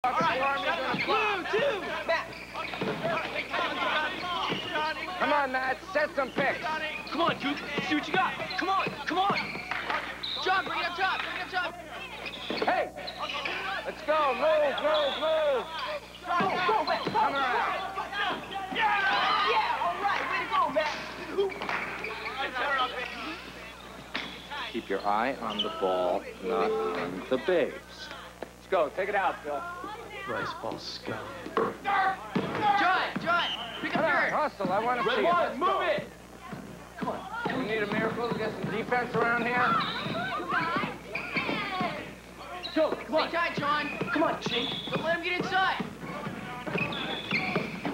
Blue, too! Matt! Come on, Matt. Set some picks. Come on, Duke. See what you got. Come on, come on. John, bring it up top. Bring it up top. Hey! Let's go. Move, move, move. Go, Matt. Come around. Yeah, all right. Way to go, Matt. Keep your eye on the ball, not on the babes. Let's go. Take it out, Phil. Rice ball scum. John, pick up your... Hustle. I want to see Red it. one, move it. Come on. We need a miracle to get some defense around here. Go, come on. Stay tight, John. Come on, Chink. Don't let him get inside.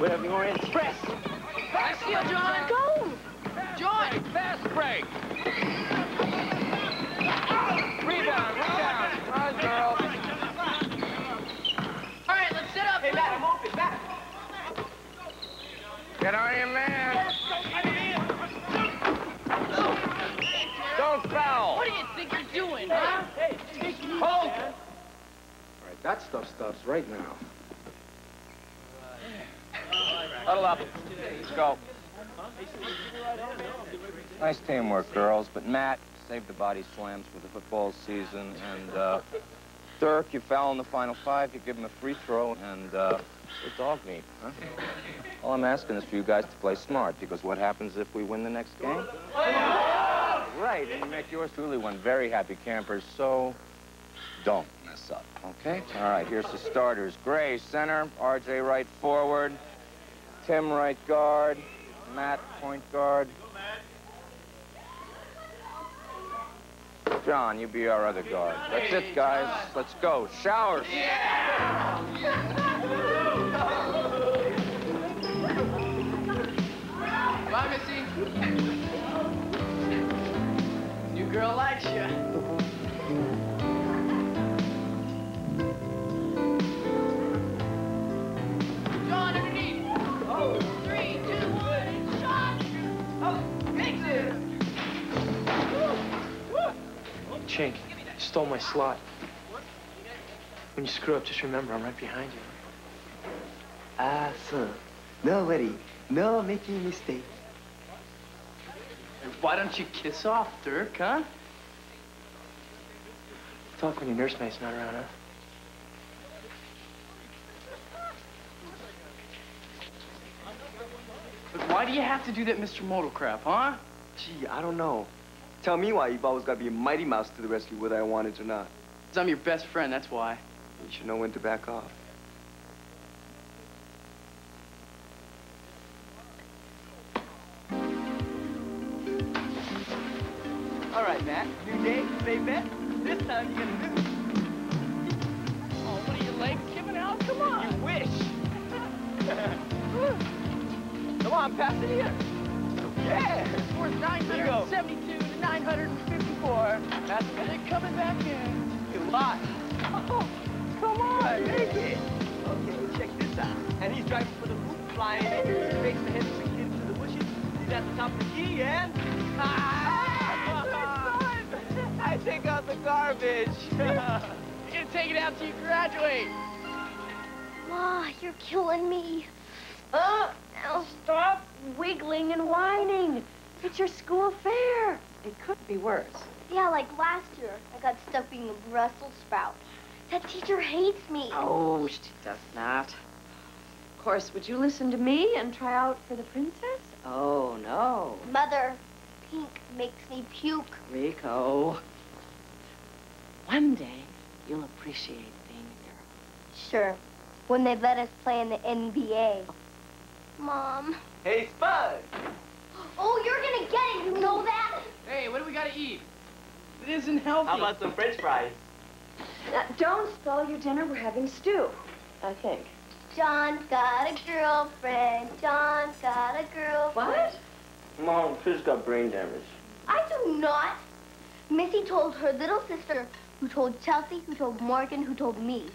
Whatever you're in. Press. Nice steal, John. Go. John. Fast break. Rebound. Run, girl. All right, let's set up. Hey, Matt, I'm open. Matt. Get on your man. Don't foul. What do you think you're doing, huh? Hey, take me. Hold. All right, that stuff stops right now. Huddle up. Let's go. Nice teamwork, girls, but Matt saved the body slams for the football season, and Dirk, you foul in the final 5, you give him a free throw, and it's dog meat, huh? All I'm asking is for you guys to play smart, because what happens if we win the next game? Right, and you make yours truly one very happy camper, so don't mess up, okay? All right, here's the starters. Gray, center, RJ right forward, Tim right guard, Matt point guard. John, you be our other guard. That's it, guys. Let's go. Showers. Bye, Missy. New girl likes you. John, underneath. Oh. 3, 2, 1, shot. Oh, makes it. Chink, you stole my slot. When you screw up, just remember I'm right behind you. Ah, son. No worry. No making mistake. Why don't you kiss off, Dirk, huh? Talk when your nursemate's not around, huh? But why do you have to do that Mr. Modal crap, huh? Gee, I don't know. Tell me why you've always got to be a mighty mouse to the rescue, whether I want it or not. Because I'm your best friend, that's why. You should know when to back off. All right, Matt. New day, same bet. This time you're gonna lose. Oh, what are your legs giving out? Come on. You wish. Come on, pass it here. Yeah. Score's 972 to 954. That's it. They're coming back in. You lost. Oh, come on, make it. Okay, check this out. And he's driving for the hoop, flying in, fakes the head swing into the bushes. He's at the top of the key, and... I take out the garbage. You're gonna take it out till you graduate. Ma, you're killing me. Now stop wiggling and whining. It's your school fair. It could be worse. Yeah, like last year, I got stuck being a Brussels sprout. That teacher hates me. Oh, she does not. Of course, would you listen to me and try out for the princess? Oh, no. Mother, pink makes me puke. Rico. One day, you'll appreciate being a girl. Sure, when they let us play in the NBA. Mom. Hey, Spud. Oh, you're gonna get it, you know that? Hey, what do we gotta eat? It isn't healthy. How about some French fries? Don't spoil your dinner. We're having stew, I think. John's got a girlfriend. John's got a girlfriend. What? Mom, Chris got brain damage. I do not. Missy told her little sister, who told Chelsea, who told Morgan, who told me,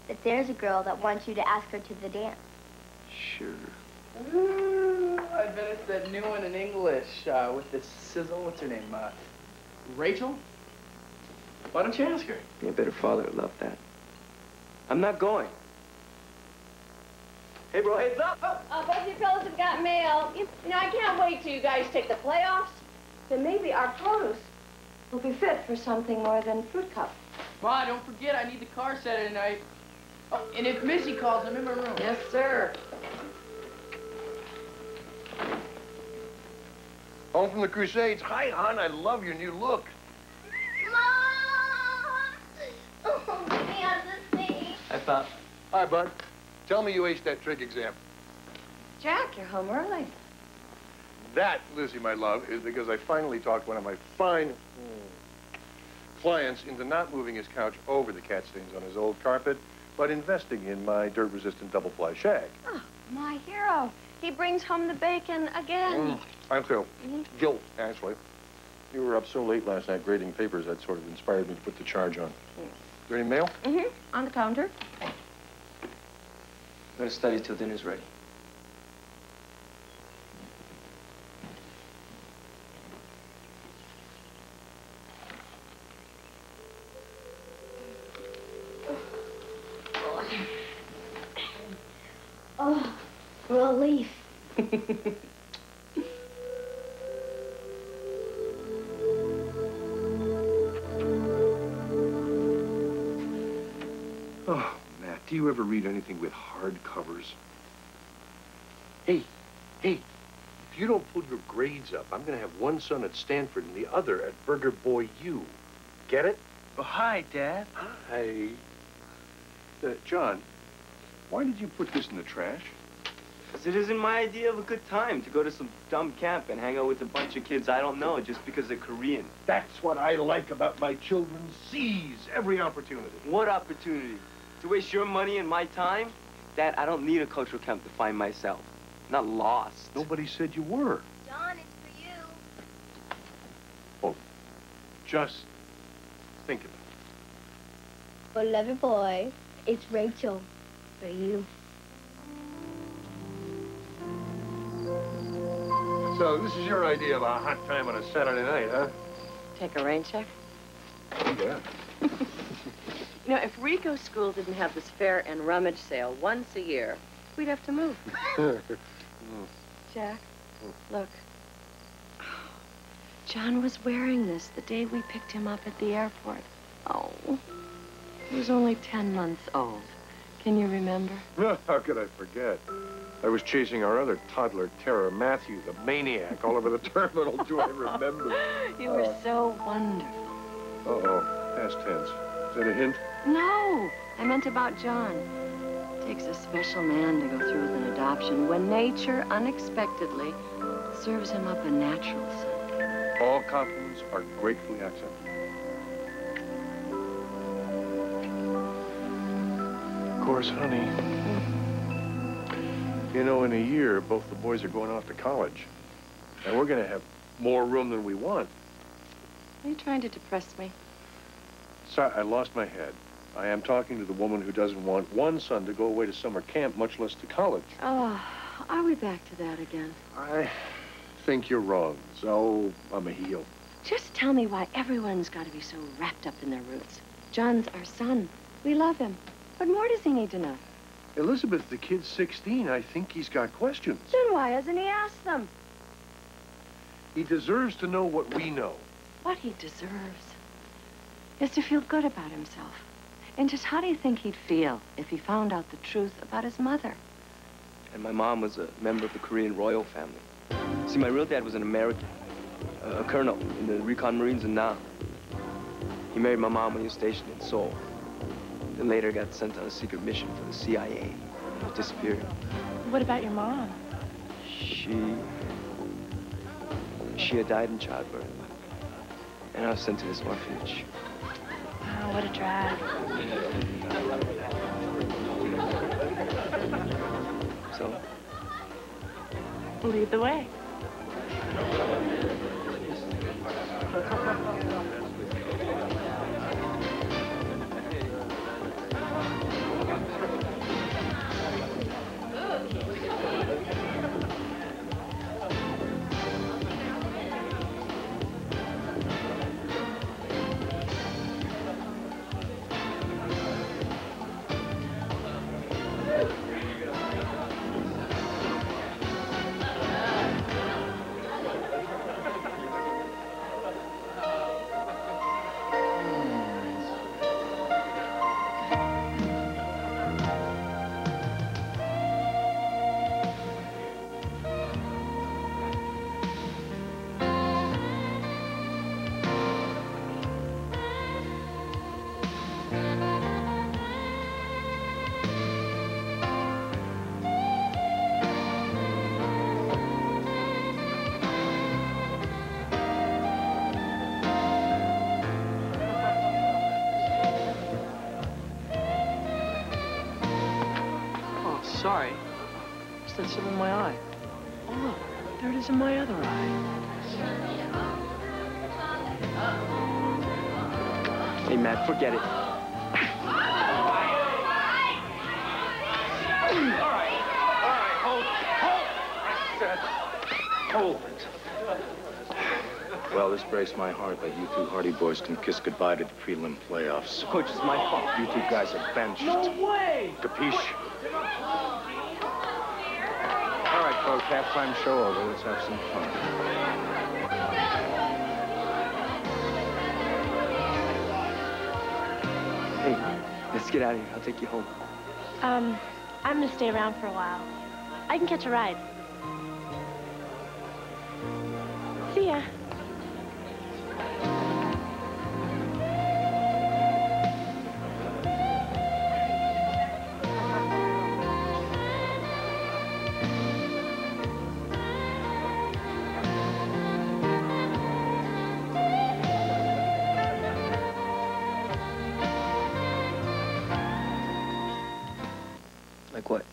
that there's a girl that wants you to ask her to the dance. Sure. Ooh, I bet it's that new one in English with the sizzle. What's her name? Rachel? Why don't you ask her? You better father would love that. I'm not going. Hey, bro, heads up. Both you fellas have got mail. You know, I can't wait till you guys take the playoffs. Then maybe our produce will be fit for something more than fruit cup. Ma, don't forget, I need the car Saturday tonight. Oh, and if Missy calls, I'm in my room. Yes, sir. Home from the Crusades. Hi, hon. I love your new look. Mom! Oh, let me on this thing. Hi, Pop. Hi, bud. Tell me you aced that trig exam. Jack, you're home early. That, Lizzie, my love, is because I finally talked one of my fine clients into not moving his couch over the cat stains on his old carpet, but investing in my dirt-resistant double-ply shag. Oh, my hero. He brings home the bacon again. I'm Phil. Guilt, actually. You were up so late last night grading papers, that sort of inspired me to put the charge on. Is there any mail? On the counter. I'm gonna study till dinner's ready. Oh, relief. Oh, Matt, do you ever read anything with hard covers? Hey, if you don't pull your grades up, I'm gonna have one son at Stanford and the other at Burger Boy U. Get it? Oh, hi, Dad. Hi. John, why did you put this in the trash? Because it isn't my idea of a good time to go to some dumb camp and hang out with a bunch of kids I don't know just because they're Korean. That's what I like about my children. Seize every opportunity. What opportunity? To waste your money and my time? Dad, I don't need a cultural camp to find myself. I'm not lost. Nobody said you were. John, it's for you. Oh, just think of it. For lover boy, it's Rachel. For you. So this is your idea of a hot time on a Saturday night, huh? Take a rain check. Yeah. You know, if Rico School didn't have this fair and rummage sale once a year, we'd have to move. Jack, look. John was wearing this the day we picked him up at the airport. Oh, he was only 10 months old. Can you remember? How could I forget? I was chasing our other toddler terror, Matthew, the maniac, all over the terminal. Do I remember? You were so wonderful. Uh-oh, past tense. Is that a hint? No, I meant about John. It takes a special man to go through with an adoption when nature unexpectedly serves him up a natural son. All compliments are gratefully accepted. Of course, honey. You know, in a year, both the boys are going off to college. And we're going to have more room than we want. Are you trying to depress me? Sorry, I lost my head. I am talking to the woman who doesn't want one son to go away to summer camp, much less to college. Oh, are we back to that again? I think you're wrong, so I'm a heel. Just tell me why everyone's got to be so wrapped up in their roots. John's our son. We love him. What more does he need to know? Elizabeth, the kid's 16. I think he's got questions. Then why hasn't he asked them? He deserves to know what we know. What he deserves is to feel good about himself. And just how do you think he'd feel if he found out the truth about his mother? And my mom was a member of the Korean royal family. See, my real dad was an American, a colonel in the Recon Marines in Nam. He married my mom when he was stationed in Seoul. Then later got sent on a secret mission for the CIA. Disappeared. What about your mom? She had died in childbirth. And I was sent to this orphanage. Oh, what a drag. So? Lead the way. sorry. Just had some in my eye. Oh, look. There it is in my other eye. Hey, Matt, forget it. Hold it. Well, this breaks my heart that you two Hardy boys can kiss goodbye to the prelim playoffs. Coach, it's my fault. You two guys are benched. No way! Capiche? All right, folks, halftime show over. Let's have some fun. Hey, let's get out of here. I'll take you home. I'm gonna stay around for a while. I can catch a ride. See ya. Like what?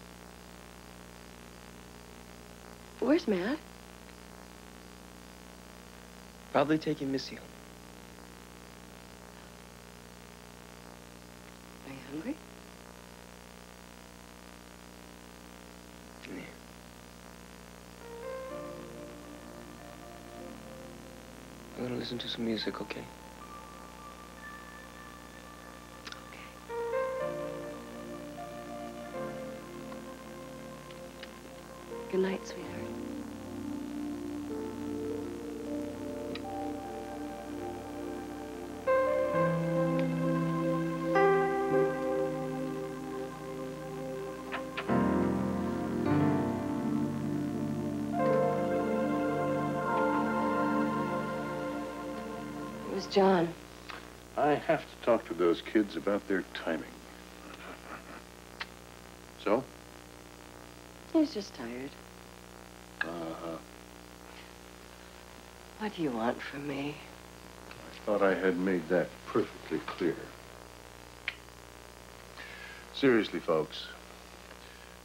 Where's Matt? Probably taking Missy home. Are you hungry? Yeah. I'm gonna listen to some music, okay? Good night, sweetheart. It was John. I have to talk to those kids about their timing. So? He was just tired. Uh-huh. What do you want from me? I thought I had made that perfectly clear. Seriously, folks,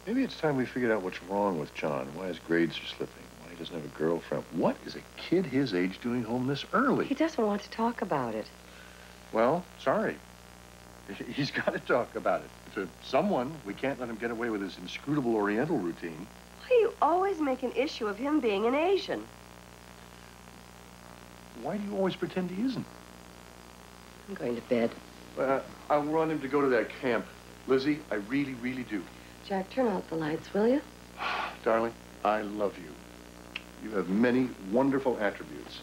maybe it's time we figured out what's wrong with John, why his grades are slipping, why he doesn't have a girlfriend. What is a kid his age doing home this early? He doesn't want to talk about it. Well, sorry. He's got to talk about it. To someone, we can't let him get away with his inscrutable Oriental routine. Why do you always make an issue of him being an Asian? Why do you always pretend he isn't? I'm going to bed. I want him to go to that camp. Lizzie, I really, really do. Jack, turn out the lights, will you? Darling, I love you. You have many wonderful attributes.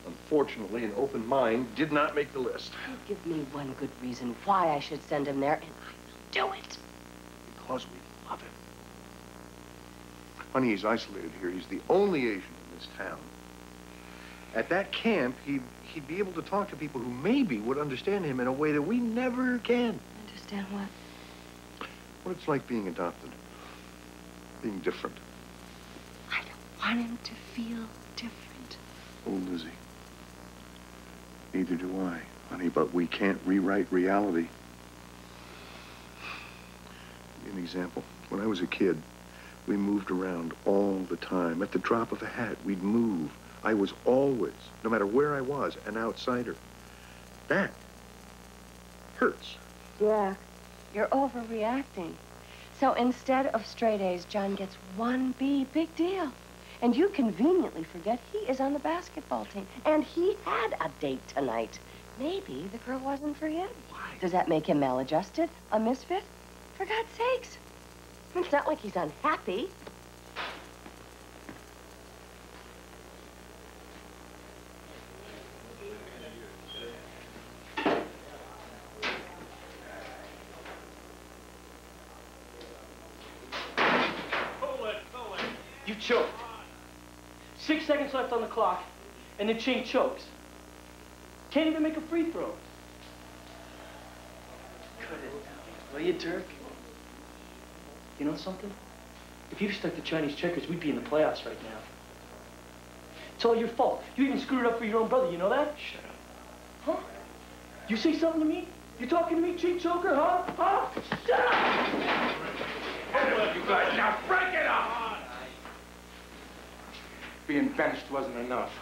Unfortunately, an open mind did not make the list. You give me one good reason why I should send him there, and I will do it. Because we love him. Honey, he's isolated here. He's the only Asian in this town. At that camp, he'd be able to talk to people who maybe would understand him in a way that we never can. Understand what? What it's like being adopted. Being different. I don't want him to feel different. Oh, Lizzie. Neither do I, honey, but we can't rewrite reality. Give you an example. When I was a kid, we moved around all the time. At the drop of a hat, we'd move. I was always, no matter where I was, an outsider. That hurts. Jack, you're overreacting. So instead of straight A's, John gets 1 B. Big deal. And you conveniently forget he is on the basketball team. And he had a date tonight. Maybe the girl wasn't for him. Why? Does that make him maladjusted? A misfit? For God's sakes. It's not like he's unhappy. You choked. 6 seconds left on the clock, and the Chink chokes. Can't even make a free throw. Cut it. Will you, Dirk? You know something? If you'd stuck to Chinese checkers, we'd be in the playoffs right now. It's all your fault. You even screwed it up for your own brother, you know that? Shut up. Huh? You say something to me? You talking to me, Chink choker, huh? Huh? Shut up! You guys being benched wasn't enough.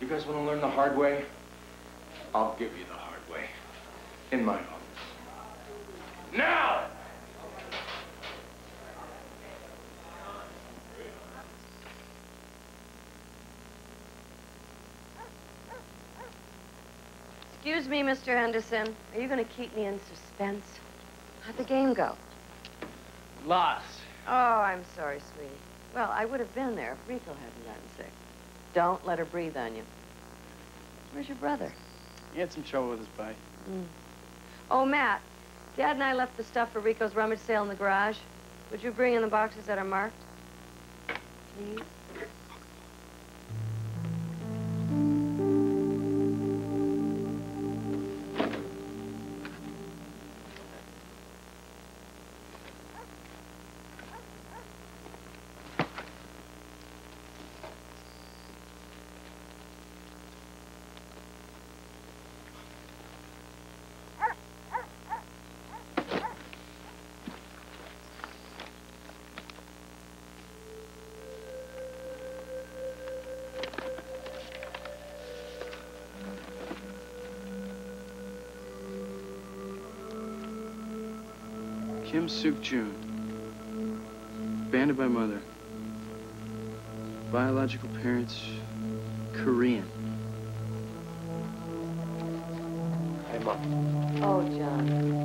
You guys want to learn the hard way? I'll give you the hard way. In my office. Now! Excuse me, Mr. Henderson. Are you going to keep me in suspense? How'd the game go? Lost. Oh, I'm sorry, sweetie. Well, I would have been there if Rico hadn't gotten sick. Don't let her breathe on you. Where's your brother? He had some trouble with his bike. Oh, Matt, Dad and I left the stuff for Rico's rummage sale in the garage. Would you bring in the boxes that are marked? Please? Kim Suk Jun. Abandoned by mother. Biological parents, Korean. Hey, Mom. Oh, John.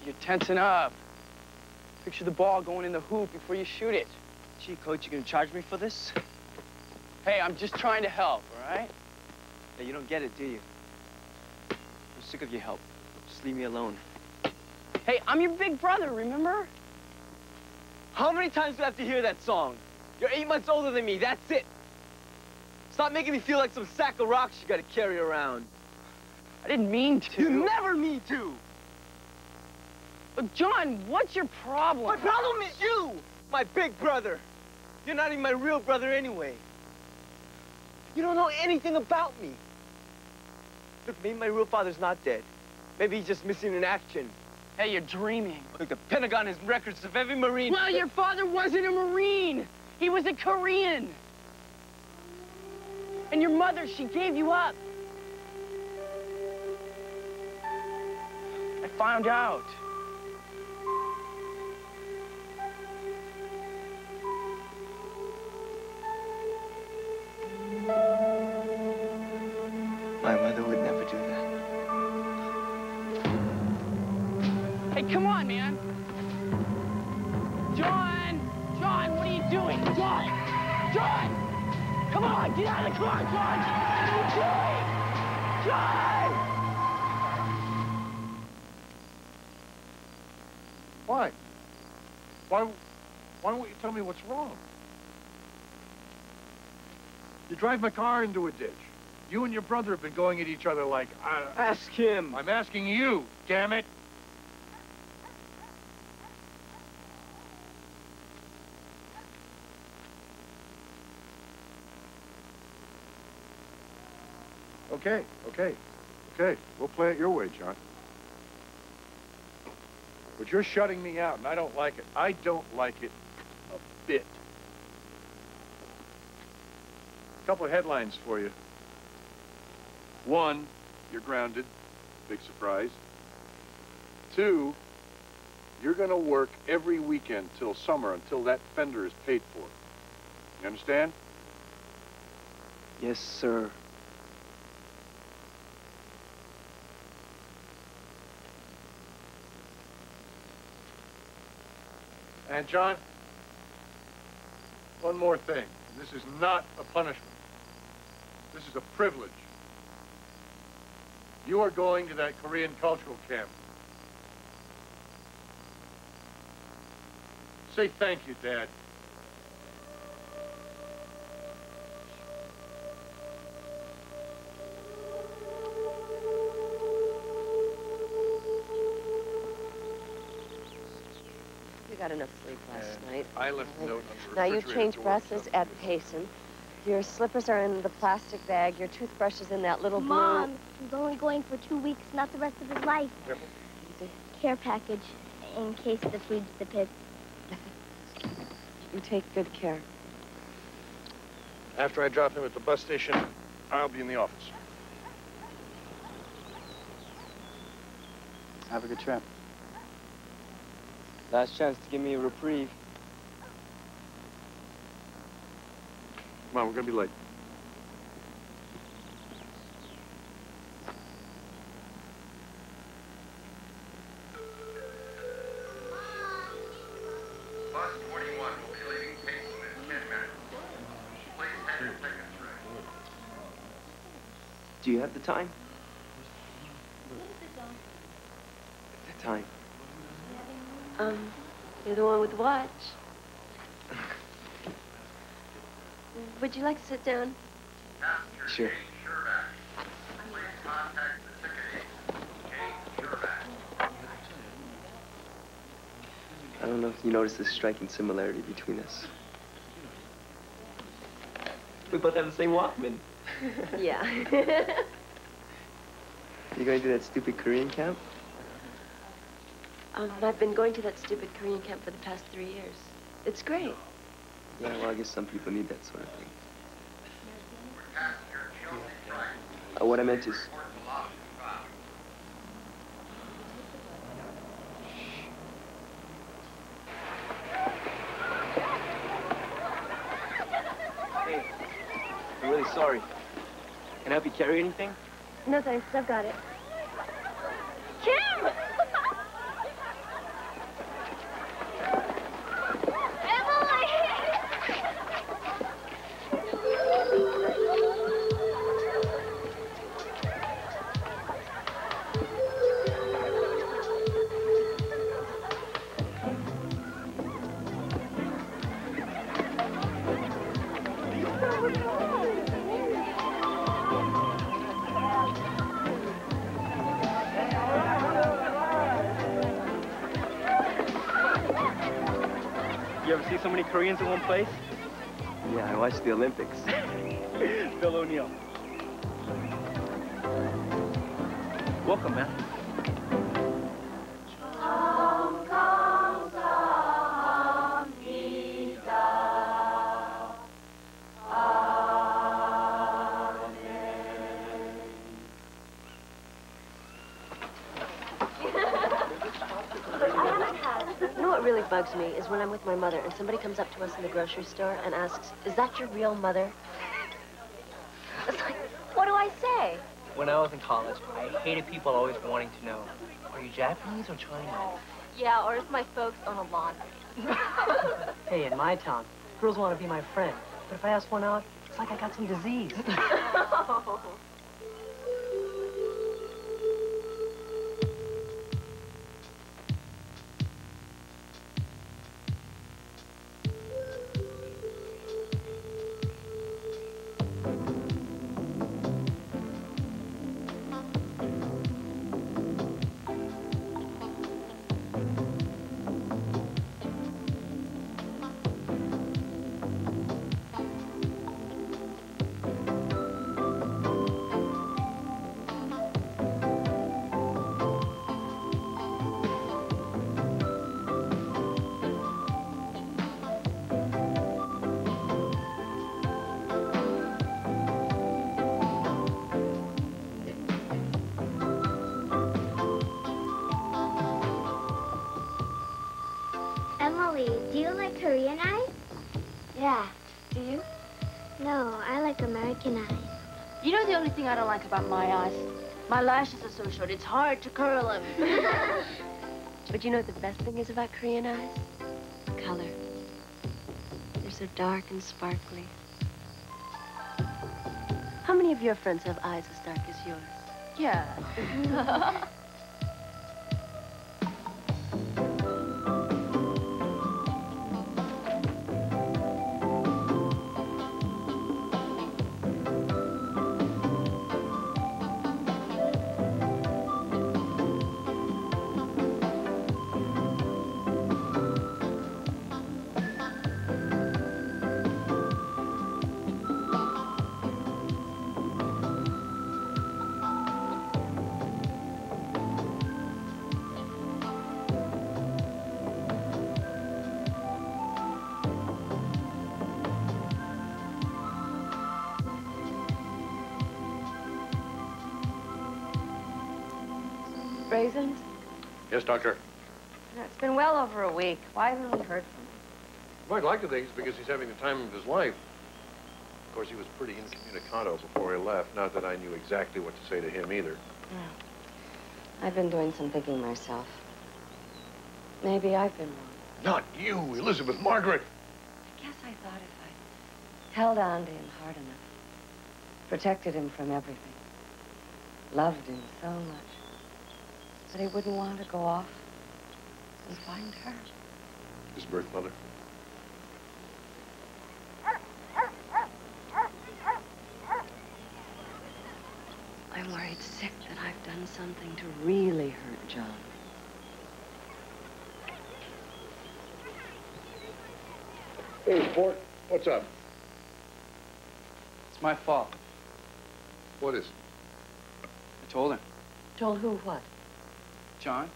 You're tensing up. Picture the ball going in the hoop before you shoot it. Gee, Coach, you gonna charge me for this? Hey, I'm just trying to help, all right? Hey, you don't get it, do you? I'm sick of your help. Just leave me alone. Hey, I'm your big brother, remember? How many times do I have to hear that song? You're 8 months older than me, that's it. Stop making me feel like some sack of rocks you gotta carry around. I didn't mean to. You never mean to! Look, John, what's your problem? My problem is you, my big brother. You're not even my real brother anyway. You don't know anything about me. Look, maybe my real father's not dead. Maybe he's just missing in action. Hey, you're dreaming. Look, the Pentagon has records of every Marine. Well, your father wasn't a Marine. He was a Korean. And your mother, she gave you up. I found out. My mother would never do that. Hey, come on, man. John! John, what are you doing? John! John! Come on, get out of the car, John! What are you doing? John! Why? Why won't you tell me what's wrong? You drive my car into a ditch. You and your brother have been going at each other like... Ask him. I'm asking you, damn it. Okay. We'll play it your way, John. But you're shutting me out, and I don't like it. I don't like it a bit. A couple of headlines for you. 1, you're grounded. Big surprise. 2, you're going to work every weekend till summer until that fender is paid for. You understand? Yes, sir. And John, one more thing. This is not a punishment. This is a privilege. You are going to that Korean cultural camp. Say thank you, Dad. got enough sleep last night. I left a note on the Now, you refrigerator change door. brushes at Payson. Your slippers are in the plastic bag. Your toothbrush is in that little Mom, he's only going for 2 weeks, not the rest of his life. Yep. Care package in case the food's the pit. You take good care. After I drop him at the bus station, I'll be in the office. Have a good trip. Last chance to give me a reprieve. Come on, we're gonna be late. Bus 21 will be leaving Payson in 10 minutes. Please have your tickets ready. Do you have the time? The time. You're the one with the watch. Would you like to sit down? Sure. Please contact the ticket agent, Jane Sherback. I don't know if you noticed this striking similarity between us. We both have the same Walkman. Yeah. You going to that stupid Korean camp? I've been going to that stupid Korean camp for the past 3 years. It's great. Yeah, well, I guess some people need that sort of thing. What I meant is... Hey, I'm really sorry. Can I help you carry anything? No thanks, I've got it. Kim! You ever see so many Koreans in one place? Yeah, I watched the Olympics. Bill O'Neill. Welcome, man. You know what really bugs me is when I'm with my mother and somebody comes up to us in the grocery store and asks, "Is that your real mother?" It's like, what do I say? When I was in college, I hated people always wanting to know, are you Japanese or Chinese? Yeah, or if my folks own a laundry. Hey, in my town, girls want to be my friend. But if I ask one out, it's like I got some disease. Emily, do you like Korean eyes? Yeah. Do you? No, I like American eyes. You know the only thing I don't like about my eyes? My lashes are so short, it's hard to curl them. But you know what the best thing is about Korean eyes? Color. They're so dark and sparkly. How many of your friends have eyes as dark as yours? Yeah. raisins? Yes, Doctor. No, it's been well over a week. Why haven't we heard from him? You might like to think it's because he's having the time of his life. Of course, he was pretty incommunicado before he left. Not that I knew exactly what to say to him either. Yeah. I've been doing some thinking myself. Maybe I've been wrong. Not you, Elizabeth Margaret. I guess I thought if I held on to him hard enough, protected him from everything, loved him so much, that he wouldn't want to go off and find her. His birth mother. I'm worried sick that I've done something to really hurt John. Hey, Sport, what's up? It's my fault. What is it? I told him. Told who what? John?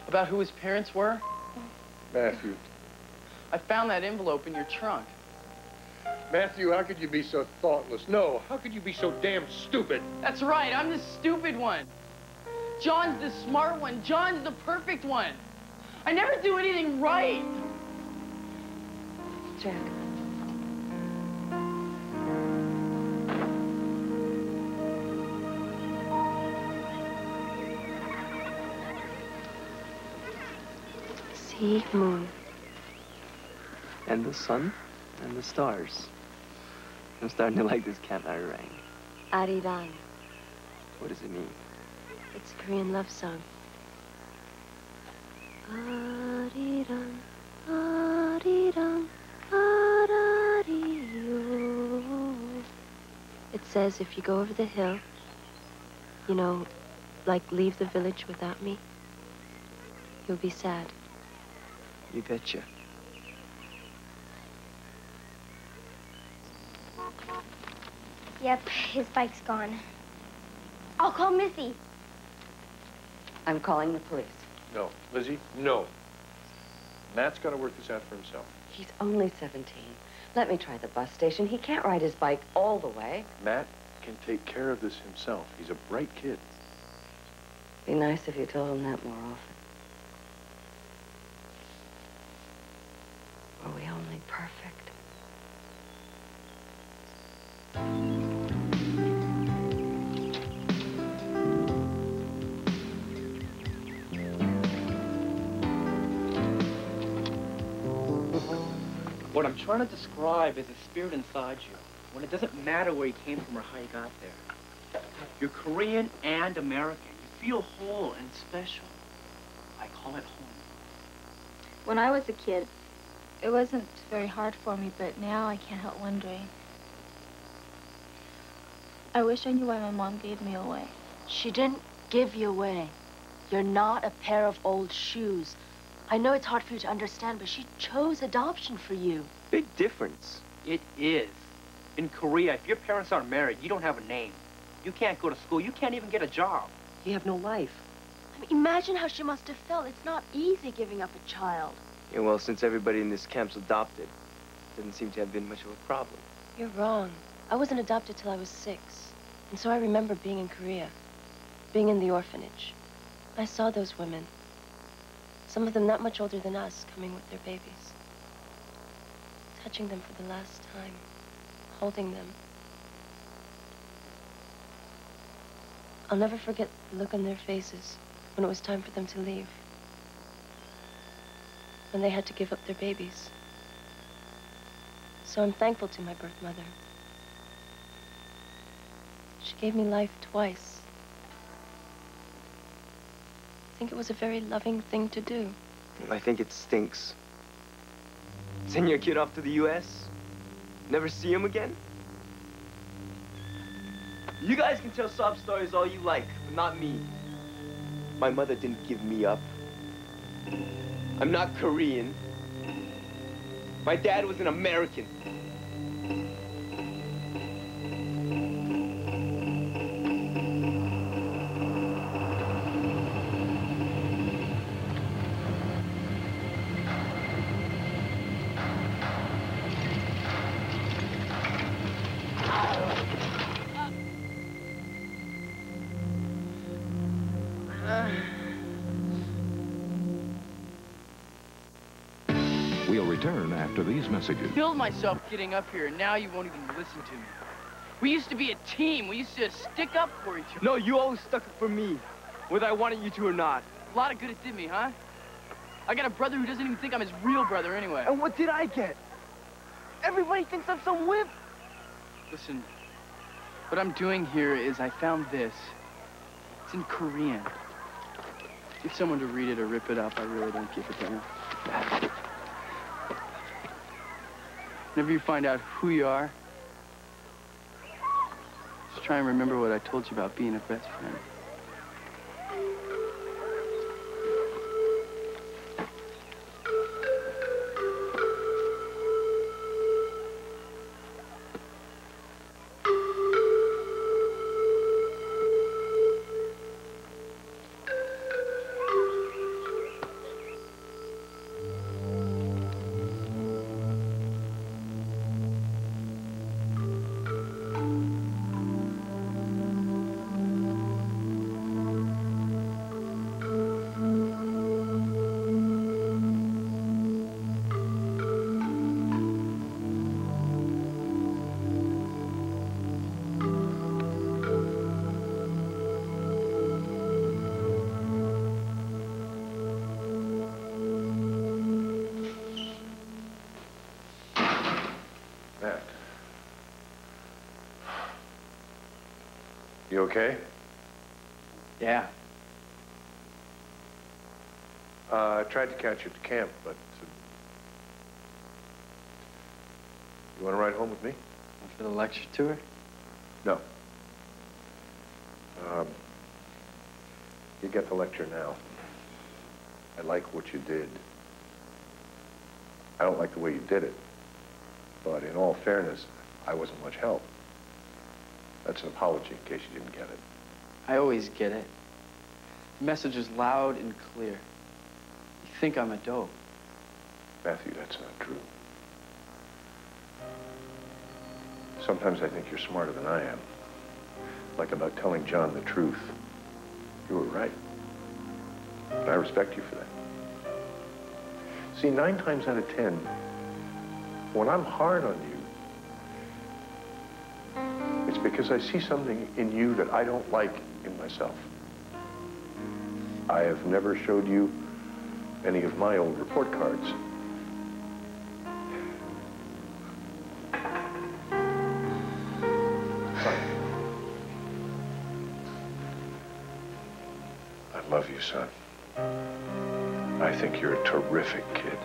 About who his parents were? Matthew. I found that envelope in your trunk. Matthew, how could you be so thoughtless? No, how could you be so damn stupid? That's right, I'm the stupid one. John's the smart one. John's the perfect one. I never do anything right. Jack. Sea, moon. And the sun and the stars. I'm starting to like this Kamarang. Ariran. What does it mean? It's a Korean love song. Ariran, ariran, arario. It says if you go over the hill, you know, like leave the village without me, you'll be sad. You betcha. Yep, his bike's gone. I'll call Missy. I'm calling the police. No, Lizzie, no. Matt's got to work this out for himself. He's only 17. Let me try the bus station. He can't ride his bike all the way. Matt can take care of this himself. He's a bright kid. Be nice if you told him that more often. Were we only perfect? What I'm trying to describe is the spirit inside you, when it doesn't matter where you came from or how you got there. You're Korean and American. You feel whole and special. I call it home. When I was a kid, it wasn't very hard for me, but now I can't help wondering. I wish I knew why my mom gave me away. She didn't give you away. You're not a pair of old shoes. I know it's hard for you to understand, but she chose adoption for you. Big difference. It is. In Korea, if your parents aren't married, you don't have a name. You can't go to school. You can't even get a job. You have no life. I mean, imagine how she must have felt. It's not easy giving up a child. Yeah, well, since everybody in this camp's adopted, it doesn't seem to have been much of a problem. You're wrong. I wasn't adopted till I was 6. And so I remember being in Korea, being in the orphanage. I saw those women. Some of them not much older than us, coming with their babies. Touching them for the last time, holding them. I'll never forget the look on their faces when it was time for them to leave. When they had to give up their babies. So I'm thankful to my birth mother. She gave me life twice. I think it was a very loving thing to do. I think it stinks. Send your kid off to the U.S.? Never see him again? You guys can tell sob stories all you like, but not me. My mother didn't give me up. I'm not Korean. My dad was an American. We'll return after these messages. Killed myself getting up here, and now you won't even listen to me. We used to be a team. We used to stick up for each other. No, you always stuck up for me, whether I wanted you to or not. A lot of good it did me, huh? I got a brother who doesn't even think I'm his real brother anyway. And what did I get? Everybody thinks I'm some whip. Listen, what I'm doing here is I found this. It's in Korean. Get someone to read it or rip it up. I really don't give a damn. Whenever you find out who you are, just try and remember what I told you about being a best friend. You okay? Yeah. I tried to catch you at the camp, but... you want to ride home with me? For the lecture tour? No. You get the lecture now. I like what you did. I don't like the way you did it. But in all fairness, I wasn't much help. That's an apology in case you didn't get it. I always get it. The message is loud and clear. You think I'm a dope. Matthew, that's not true. Sometimes I think you're smarter than I am. Like about telling John the truth. You were right. And I respect you for that. See, 9 times out of 10, when I'm hard on you, it's because I see something in you that I don't like in myself. I have never showed you any of my old report cards. I love you, son. I think you're a terrific kid.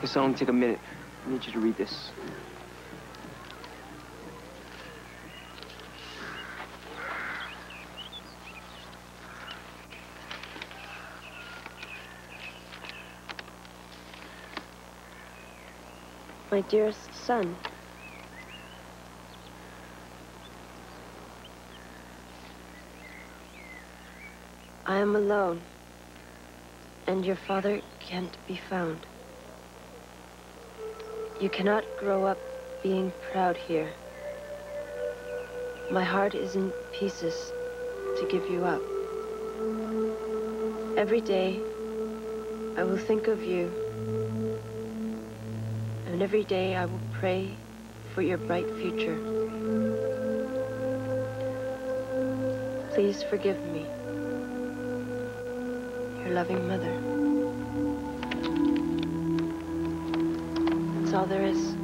This will only take a minute. I need you to read this. My dearest son, I am alone, and your father can't be found. You cannot grow up being proud here. My heart is in pieces to give you up. Every day, I will think of you, and every day I will pray for your bright future. Please forgive me. Your loving mother. That's all there is.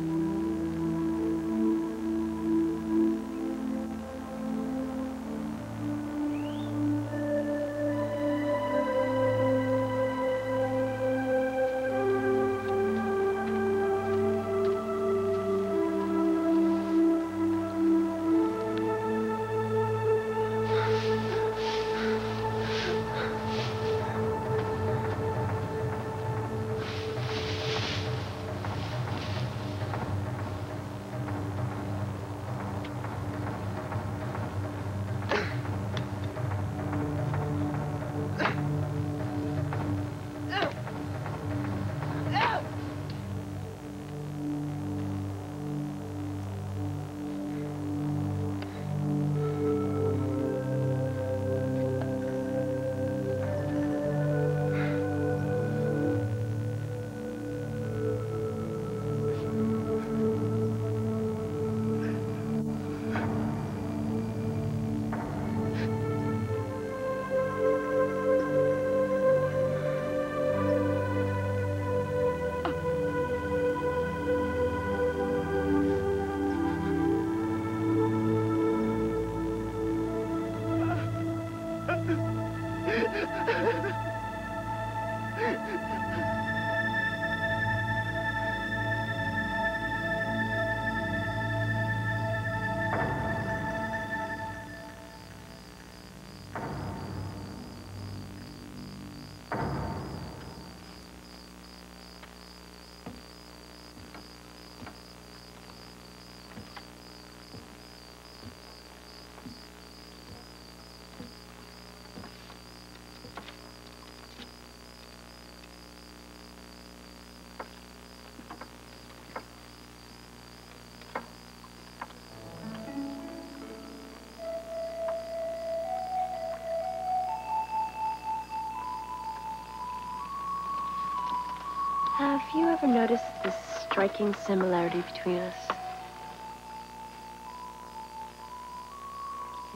Have you ever noticed this striking similarity between us?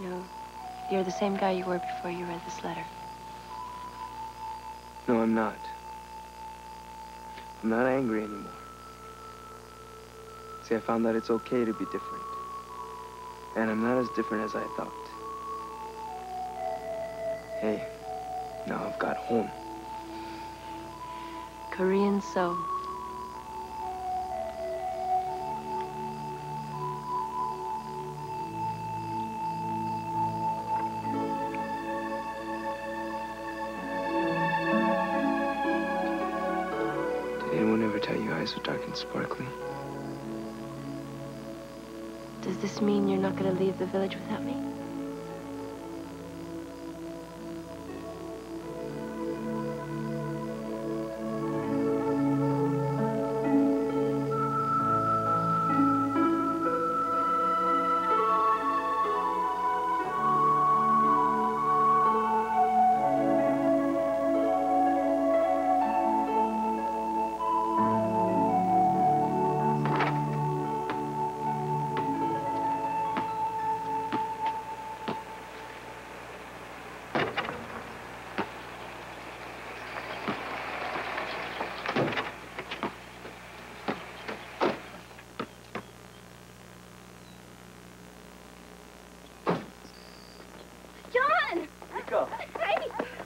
You know, you're the same guy you were before you read this letter. No, I'm not. I'm not angry anymore. See, I found out it's okay to be different. And I'm not as different as I thought. Hey, now I've got home. Korean soul. Did anyone ever tell you your eyes are dark and sparkly? Does this mean you're not going to leave the village without me?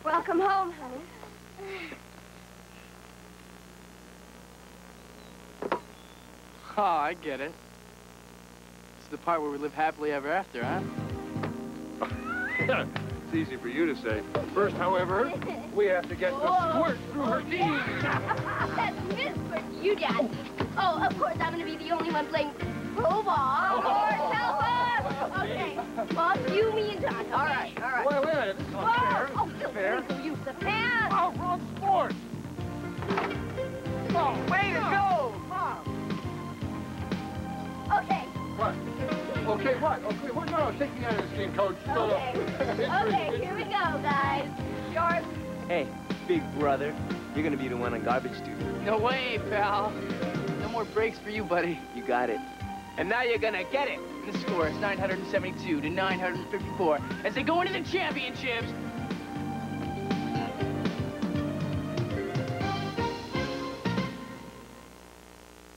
Welcome home, honey. Oh, I get it. It's the part where we live happily ever after, huh? It's easy for you to say. First, however, we have to get the squirt through her knees. That's Miss Squirt, you, Dad. Oh, of course, I'm going to be the only one playing pro ball. Okay. Boss, you, me, and Doc. Okay. All right. Wait a minute. This is not fair. Oh, fair. Please use the pants. Oh, wrong sport. Oh, Way to go! Mom! Okay. What? Okay, what? Okay, what? No, take me out of this game, Coach. Okay, here we go, guys. Yours. Hey, big brother, you're gonna be the one on garbage duty. No way, pal. No more breaks for you, buddy. You got it. And now you're gonna get it. The score is 972 to 954 as they go into the championships.